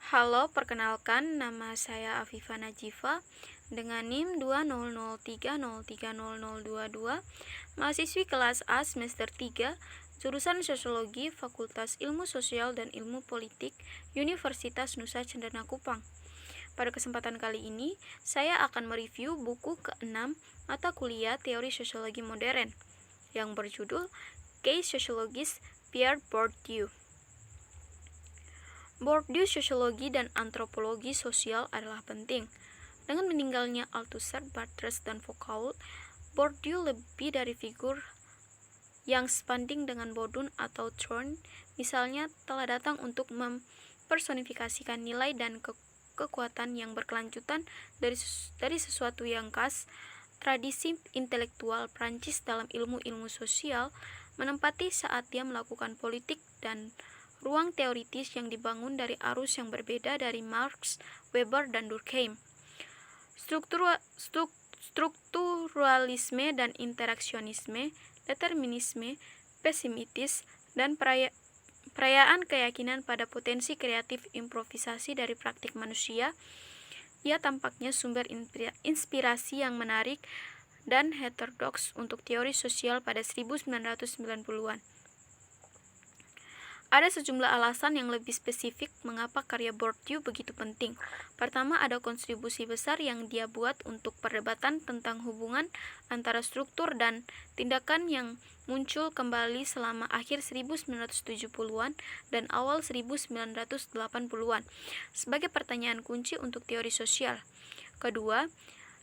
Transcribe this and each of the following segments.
Halo, perkenalkan nama saya Afifa Najifa dengan NIM 200303022, mahasiswi kelas A semester 3, jurusan Sosiologi, Fakultas Ilmu Sosial dan Ilmu Politik, Universitas Nusa Cendana Kupang. Pada kesempatan kali ini, saya akan mereview buku ke-6 mata kuliah Teori Sosiologi Modern yang berjudul Case Sociologist Pierre Bourdieu. Bourdieu sosiologi dan antropologi sosial adalah penting. Dengan meninggalnya Althusser, Barthes, dan Foucault, Bourdieu lebih dari figur yang sebanding dengan Bodun atau Thorne, misalnya, telah datang untuk mempersonifikasikan nilai dan kekuatan yang berkelanjutan dari sesuatu yang khas. Tradisi intelektual Prancis dalam ilmu-ilmu sosial menempati saat dia melakukan politik dan ruang teoritis yang dibangun dari arus yang berbeda dari Marx, Weber, dan Durkheim. Strukturalisme dan interaksionisme, determinisme, pesimistis, dan perayaan keyakinan pada potensi kreatif improvisasi dari praktik manusia, ia tampaknya sumber inspirasi yang menarik dan heterodoks untuk teori sosial pada 1990-an. Ada sejumlah alasan yang lebih spesifik mengapa karya Bourdieu begitu penting. Pertama, ada kontribusi besar yang dia buat untuk perdebatan tentang hubungan antara struktur dan tindakan yang muncul kembali selama akhir 1970-an dan awal 1980-an sebagai pertanyaan kunci untuk teori sosial. Kedua,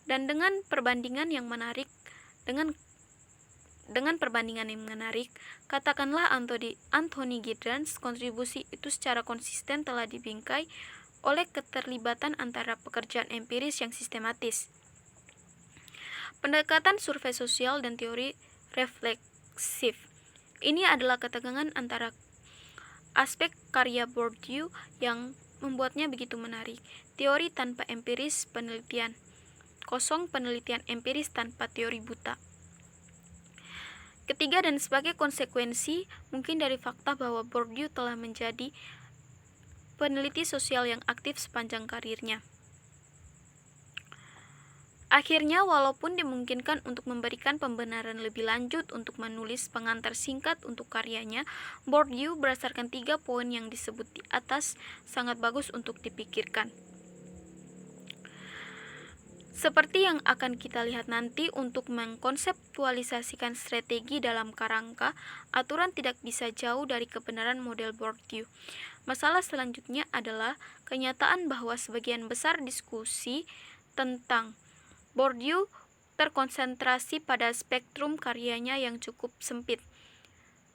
dan dengan perbandingan yang menarik, katakanlah Anthony Giddens, kontribusi itu secara konsisten telah dibingkai oleh keterlibatan antara pekerjaan empiris yang sistematis, pendekatan survei sosial, dan teori refleksif. Ini adalah ketegangan antara aspek karya Bourdieu yang membuatnya begitu menarik. Teori tanpa empiris, penelitian kosong, penelitian empiris tanpa teori buta. Ketiga, dan sebagai konsekuensi mungkin dari fakta bahwa Bourdieu telah menjadi peneliti sosial yang aktif sepanjang karirnya. Akhirnya, walaupun dimungkinkan untuk memberikan pembenaran lebih lanjut untuk menulis pengantar singkat untuk karyanya, Bourdieu berdasarkan 3 poin yang disebut di atas sangat bagus untuk dipikirkan. Seperti yang akan kita lihat nanti, untuk mengkonseptualisasikan strategi dalam kerangka aturan tidak bisa jauh dari kebenaran model Bourdieu. Masalah selanjutnya adalah kenyataan bahwa sebagian besar diskusi tentang Bourdieu terkonsentrasi pada spektrum karyanya yang cukup sempit.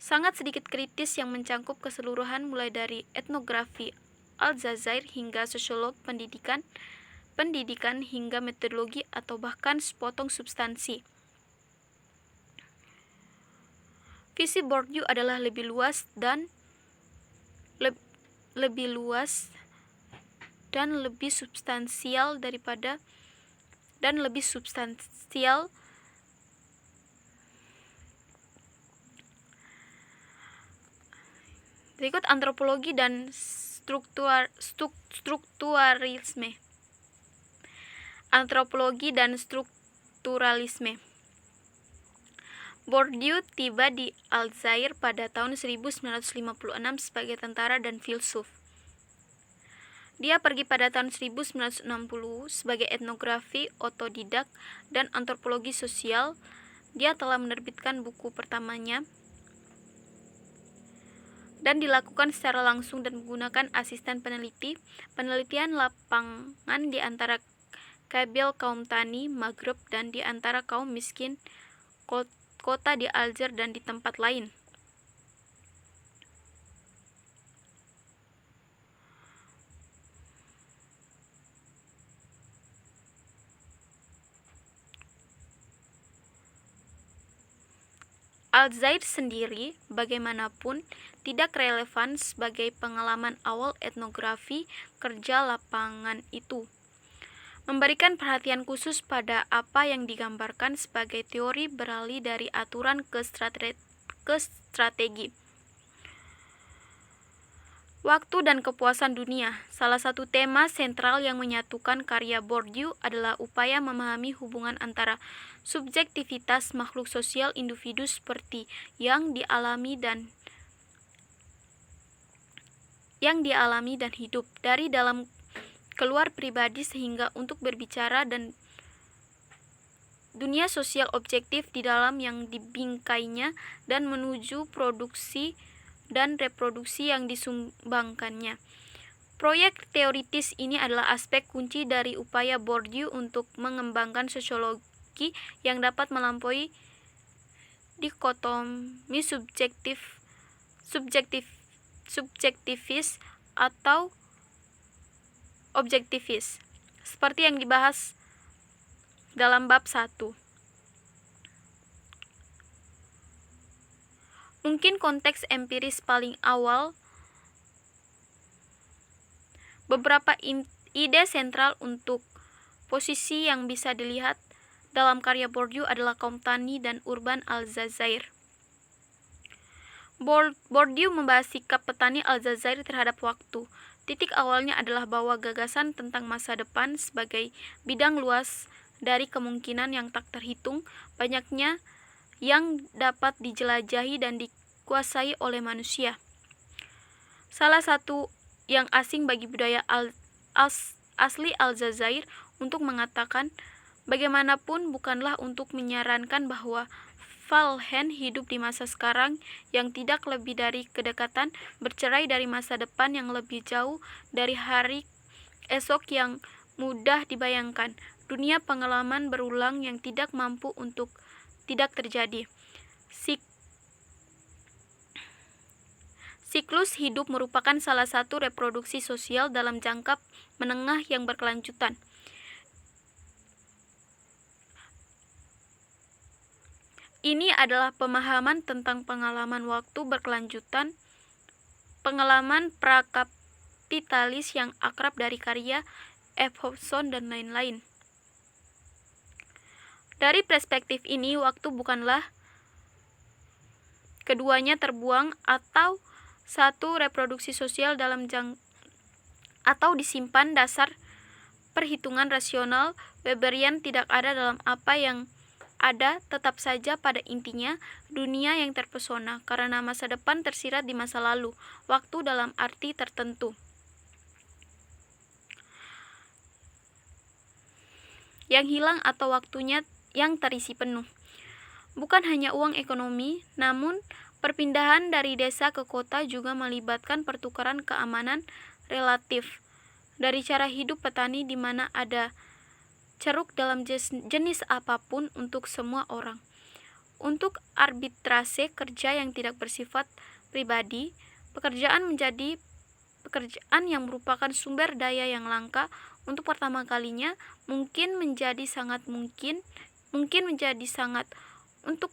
Sangat sedikit kritis yang mencangkup keseluruhan mulai dari etnografi Aljazair hingga sosiolog pendidikan hingga metodologi atau bahkan sepotong substansi. Visi Bourdieu adalah lebih luas dan lebih substansial berikut antropologi dan strukturalisme. Antropologi dan strukturalisme. Bourdieu tiba di Aljazair pada tahun 1956 sebagai tentara dan filsuf. Dia pergi pada tahun 1960 sebagai etnografi otodidak dan antropologi sosial. Dia telah menerbitkan buku pertamanya dan dilakukan secara langsung dan menggunakan asisten peneliti. Penelitian lapangan di antara Kabyle kaum tani Maghreb dan di antara kaum miskin kota di Alger dan di tempat lain. Aljazair sendiri bagaimanapun tidak relevan sebagai pengalaman awal etnografi kerja lapangan itu. Memberikan perhatian khusus pada apa yang digambarkan sebagai teori beralih dari aturan ke strategi. Waktu dan kepuasan dunia. Salah satu tema sentral yang menyatukan karya Bourdieu adalah upaya memahami hubungan antara subjektivitas makhluk sosial individu seperti yang dialami dan hidup dari dalam keluar pribadi sehingga untuk berbicara dan dunia sosial objektif di dalam yang dibingkainya dan menuju produksi dan reproduksi yang disumbangkannya. Proyek teoritis ini adalah aspek kunci dari upaya Bourdieu untuk mengembangkan sosiologi yang dapat melampaui dikotomi subjektivis atau objektivis, seperti yang dibahas dalam bab 1. Mungkin konteks empiris paling awal, beberapa ide sentral untuk posisi yang bisa dilihat dalam karya Bourdieu adalah kaum tani dan urban Aljazair. Bourdieu membahas sikap petani Aljazair terhadap waktu. Titik awalnya adalah bahwa gagasan tentang masa depan sebagai bidang luas dari kemungkinan yang tak terhitung banyaknya yang dapat dijelajahi dan dikuasai oleh manusia. Salah satu yang asing bagi budaya asli Aljazair untuk mengatakan bagaimanapun bukanlah untuk menyarankan bahwa Valhen hidup di masa sekarang yang tidak lebih dari kedekatan bercerai dari masa depan yang lebih jauh dari hari esok yang mudah dibayangkan. Dunia pengalaman berulang yang tidak mampu untuk tidak terjadi. Siklus hidup merupakan salah satu reproduksi sosial dalam jangka menengah yang berkelanjutan. Ini adalah pemahaman tentang pengalaman waktu berkelanjutan, pengalaman prakapitalis yang akrab dari karya F. Hobson dan lain-lain. Dari perspektif ini, waktu bukanlah keduanya terbuang atau satu reproduksi sosial dalam atau disimpan dasar perhitungan rasional Weberian tidak ada dalam apa yang ada, tetap saja pada intinya dunia yang terpesona karena masa depan tersirat di masa lalu, waktu dalam arti tertentu yang hilang atau waktunya yang terisi penuh. Bukan hanya uang ekonomi, namun perpindahan dari desa ke kota juga melibatkan pertukaran keamanan relatif dari cara hidup petani di mana ada ceruk dalam jenis apapun untuk semua orang. Untuk arbitrase kerja yang tidak bersifat pribadi, pekerjaan menjadi pekerjaan yang merupakan sumber daya yang langka untuk pertama kalinya mungkin menjadi sangat untuk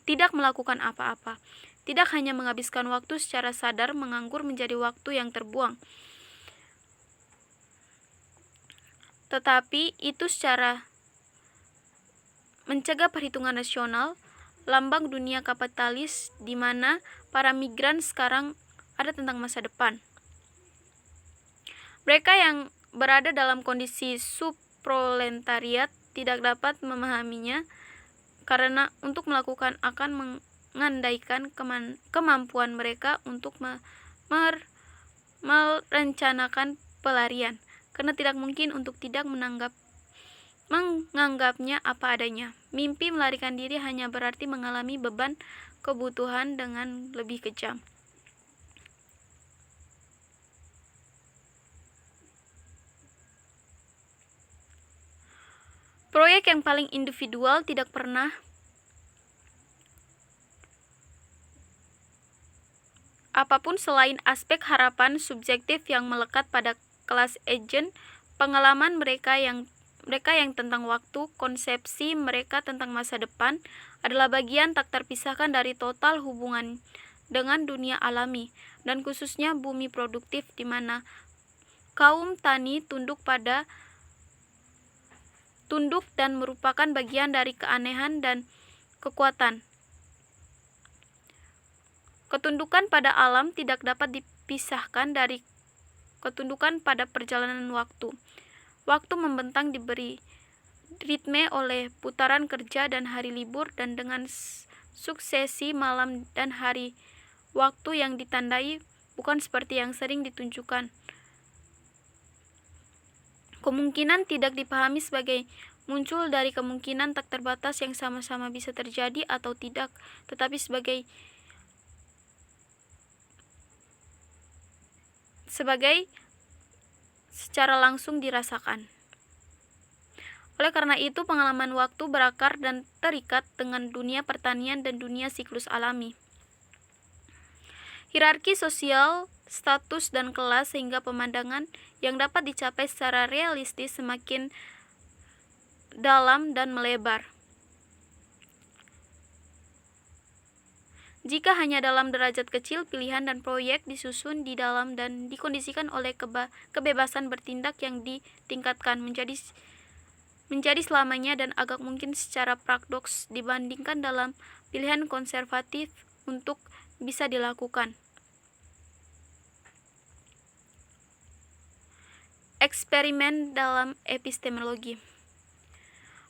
tidak melakukan apa-apa. Tidak hanya menghabiskan waktu secara sadar, menganggur menjadi waktu yang terbuang. Tetapi itu secara mencegah perhitungan nasional, lambang dunia kapitalis di mana para migran sekarang ada tentang masa depan. Mereka yang berada dalam kondisi subproletariat tidak dapat memahaminya karena untuk melakukan akan mengandaikan kemampuan mereka untuk merencanakan pelarian, karena tidak mungkin untuk tidak menganggapnya apa adanya. Mimpi melarikan diri hanya berarti mengalami beban kebutuhan dengan lebih kejam. Proyek yang paling individual tidak pernah apapun selain aspek harapan subjektif yang melekat pada kelas agen, pengalaman mereka yang tentang waktu, konsepsi mereka tentang masa depan adalah bagian tak terpisahkan dari total hubungan dengan dunia alami dan khususnya bumi produktif di mana kaum tani tunduk dan merupakan bagian dari keanehan dan kekuatan. Ketundukan pada alam tidak dapat dipisahkan dari ketundukan pada perjalanan waktu. Waktu membentang diberi ritme oleh putaran kerja dan hari libur, dan dengan suksesi malam dan hari waktu yang ditandai bukan seperti yang sering ditunjukkan. Kemungkinan tidak dipahami sebagai muncul dari kemungkinan tak terbatas yang sama-sama bisa terjadi atau tidak, tetapi sebagai secara langsung dirasakan. Oleh karena itu, pengalaman waktu berakar dan terikat dengan dunia pertanian dan dunia siklus alami. Hierarki sosial, status, dan kelas, sehingga pemandangan yang dapat dicapai secara realistis semakin dalam dan melebar. Jika hanya dalam derajat kecil, pilihan dan proyek disusun di dalam dan dikondisikan oleh kebebasan bertindak yang ditingkatkan menjadi selamanya dan agak mungkin secara paradoks dibandingkan dalam pilihan konservatif untuk bisa dilakukan. Eksperimen dalam epistemologi.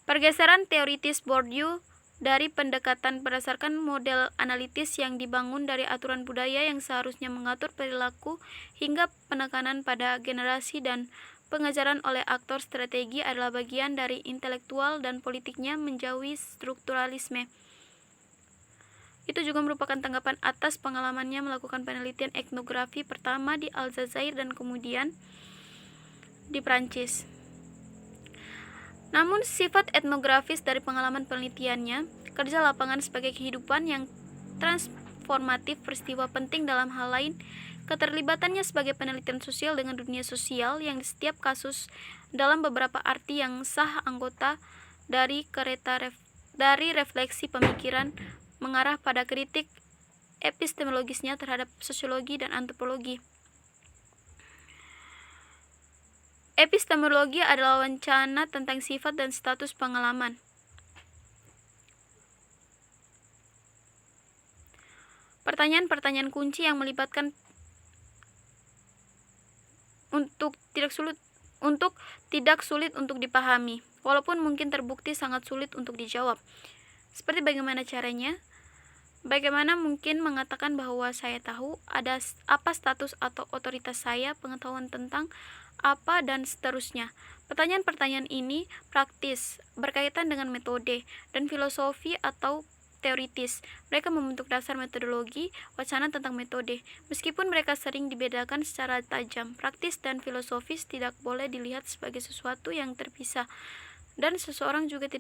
Pergeseran teoritis Bourdieu dari pendekatan berdasarkan model analitis yang dibangun dari aturan budaya yang seharusnya mengatur perilaku hingga penekanan pada generasi dan pengajaran oleh aktor strategi adalah bagian dari intelektual dan politiknya menjauhi strukturalisme. Itu juga merupakan tanggapan atas pengalamannya melakukan penelitian etnografi pertama di Aljazair dan kemudian di Prancis. Namun sifat etnografis dari pengalaman penelitiannya, kerja lapangan sebagai kehidupan yang transformatif, peristiwa penting dalam hal lain, keterlibatannya sebagai penelitian sosial dengan dunia sosial yang di setiap kasus dalam beberapa arti yang sah anggota dari refleksi pemikiran mengarah pada kritik epistemologisnya terhadap sosiologi dan antropologi. Epistemologi adalah wacana tentang sifat dan status pengalaman. Pertanyaan-pertanyaan kunci yang melibatkan untuk tidak sulit untuk dipahami, walaupun mungkin terbukti sangat sulit untuk dijawab. Seperti bagaimana caranya? Bagaimana mungkin mengatakan bahwa saya tahu ada apa status atau otoritas saya, pengetahuan tentang apa, dan seterusnya. Pertanyaan-pertanyaan ini praktis, berkaitan dengan metode, dan filosofi atau teoritis. Mereka membentuk dasar metodologi, wacana tentang metode. Meskipun mereka sering dibedakan secara tajam, praktis dan filosofis tidak boleh dilihat sebagai sesuatu yang terpisah, dan seseorang juga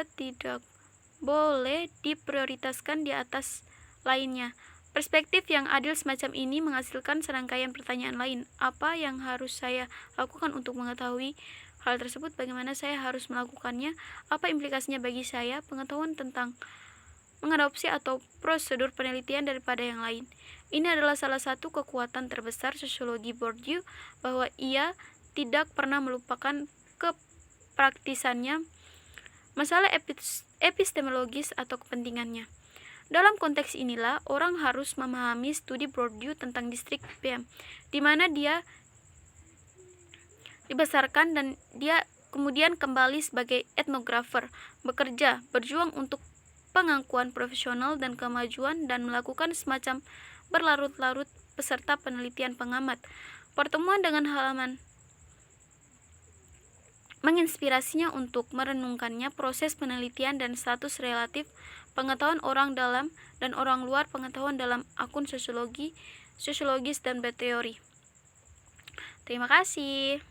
tidak boleh diprioritaskan di atas lainnya. Perspektif yang adil semacam ini menghasilkan serangkaian pertanyaan lain. Apa yang harus saya lakukan untuk mengetahui hal tersebut? Bagaimana saya harus melakukannya? Apa implikasinya bagi saya? Pengetahuan tentang mengadopsi atau prosedur penelitian daripada yang lain. Ini adalah salah satu kekuatan terbesar sosiologi Bourdieu, bahwa ia tidak pernah melupakan kepraktisannya, masalah epistemologis atau kepentingannya. Dalam konteks inilah, orang harus memahami studi Bourdieu tentang distrik PM, di mana dia dibesarkan dan dia kemudian kembali sebagai etnografer, berjuang untuk pengakuan profesional dan kemajuan, dan melakukan semacam berlarut-larut peserta penelitian pengamat. Pertemuan dengan halaman menginspirasinya untuk merenungkannya proses penelitian dan status relatif pengetahuan orang dalam dan orang luar pengetahuan dalam akun sosiologis dan berteori. Terima kasih.